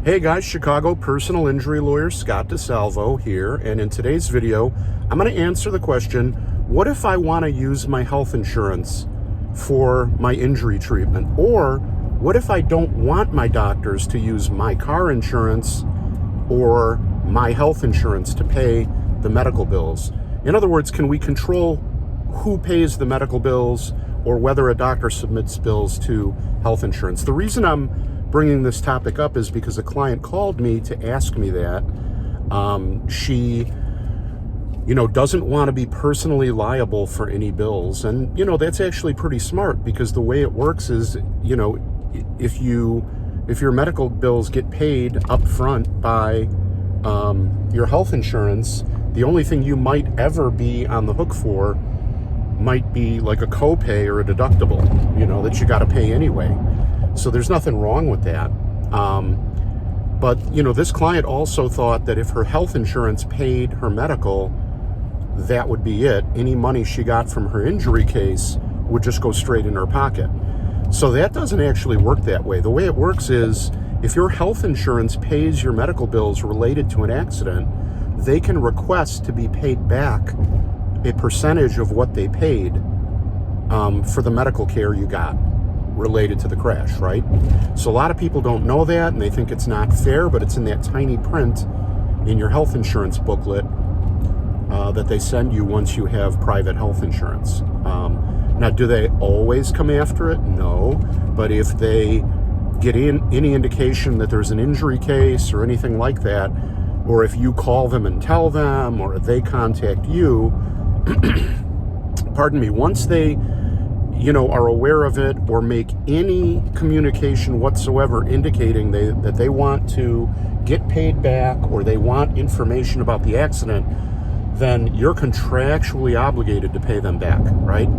Hey guys, Chicago personal injury lawyer Scott DeSalvo here, and in today's video, I'm going to answer the question, what if I want to use my health insurance for my injury treatment? Or what if I don't want my doctors to use my car insurance or my health insurance to pay the medical bills? In other words, can we control who pays the medical bills or whether a doctor submits bills to health insurance? The reason I'm bringing this topic up is because a client called me to ask me that. She doesn't want to be personally liable for any bills. And, that's actually pretty smart, because the way it works is, if your medical bills get paid up front by your health insurance, the only thing you might ever be on the hook for might be like a copay or a deductible, that you got to pay anyway. So there's nothing wrong with that. But this client also thought that if her health insurance paid her medical, that would be it. Any money she got from her injury case would just go straight in her pocket. So that doesn't actually work that way. The way it works is, if your health insurance pays your medical bills related to an accident, they can request to be paid back a percentage of what they paid for the medical care you got related to the crash, right? So a lot of people don't know that, and they think it's not fair, but it's in that tiny print in your health insurance booklet that they send you once you have private health insurance. Now, do they always come after it? No, but if they get any indication that there's an injury case or anything like that, or if you call them and tell them, or they contact you, pardon me, once they are aware of it or make any communication whatsoever indicating that they want to get paid back or they want information about the accident, then you're contractually obligated to pay them back, right?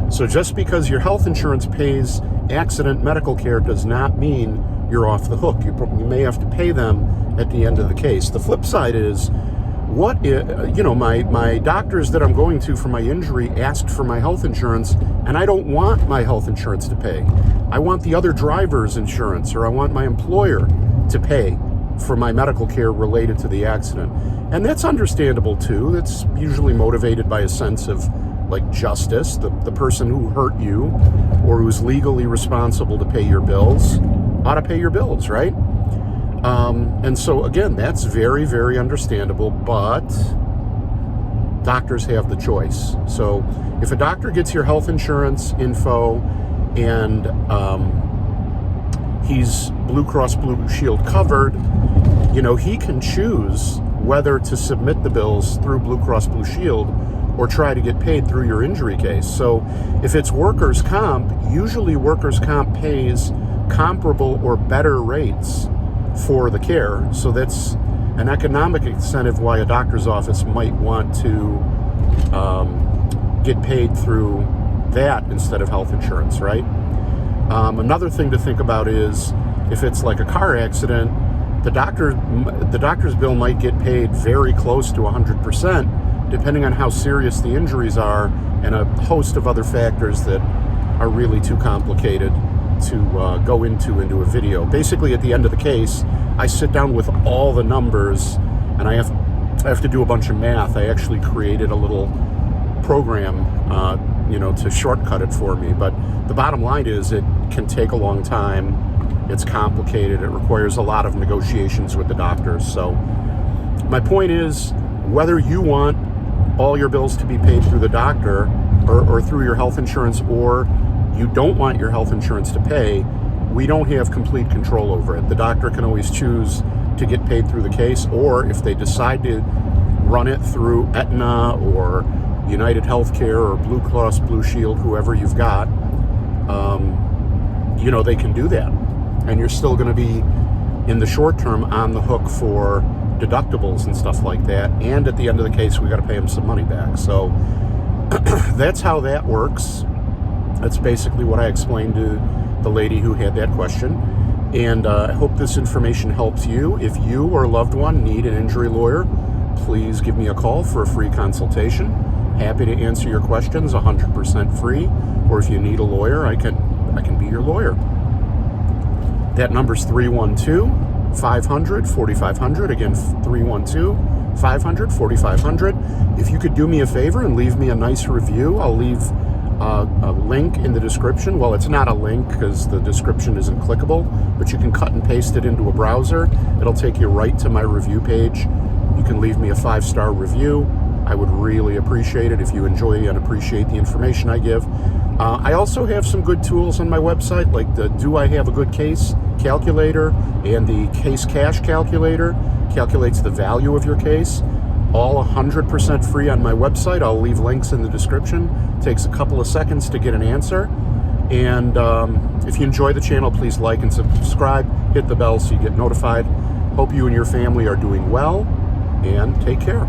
So just because your health insurance pays accident medical care does not mean you're off the hook. You may have to pay them at the end of the case. The flip side is, my doctors that I'm going to for my injury asked for my health insurance, and I don't want my health insurance to pay. I want the other driver's insurance, or I want my employer to pay for my medical care related to the accident. And that's understandable too. That's usually motivated by a sense of justice. The person who hurt you or who's legally responsible to pay your bills ought to pay your bills, right? And so again, that's very, very understandable, but doctors have the choice. So if a doctor gets your health insurance info and he's Blue Cross Blue Shield covered, he can choose whether to submit the bills through Blue Cross Blue Shield or try to get paid through your injury case. So if it's workers' comp, usually workers' comp pays comparable or better rates for the care. So that's an economic incentive why a doctor's office might want to get paid through that instead of health insurance, right? Another thing to think about is, if it's like a car accident, the doctor's bill might get paid very close to 100%, depending on how serious the injuries are and a host of other factors that are really too complicated to go into a video. Basically, at the end of the case, I sit down with all the numbers, and I have to do a bunch of math. I actually created a little program, to shortcut it for me. But the bottom line is, it can take a long time. It's complicated. It requires a lot of negotiations with the doctors. So my point is, whether you want all your bills to be paid through the doctor or through your health insurance, or you don't want your health insurance to pay, we don't have complete control over it. The doctor can always choose to get paid through the case, or if they decide to run it through Aetna or United Healthcare or Blue Cross Blue Shield, whoever you've got, they can do that. And you're still going to be, in the short term, on the hook for deductibles and stuff like that. And at the end of the case, we got to pay them some money back. So that's how that works. That's basically what I explained to the lady who had that question. And I hope this information helps you. If you or a loved one need an injury lawyer, please give me a call for a free consultation. Happy to answer your questions, 100% free. Or if you need a lawyer, I can be your lawyer. That number's 312 312-500-4500. Again, 312-500-4500. If you could do me a favor and leave me a nice review, I'll leave a link in the description. Well, it's not a link because the description isn't clickable, but you can cut and paste it into a browser. It'll take you right to my review page. You can leave me a 5-star review. I would really appreciate it if you enjoy and appreciate the information I give. I also have some good tools on my website, like the Do I Have a Good Case calculator and the Case Cash calculator. Calculates the value of your case. All 100% free on my website. I'll leave links in the description. Takes a couple of seconds to get an answer. And if you enjoy the channel, please like and subscribe. Hit the bell so you get notified. Hope you and your family are doing well, and take care.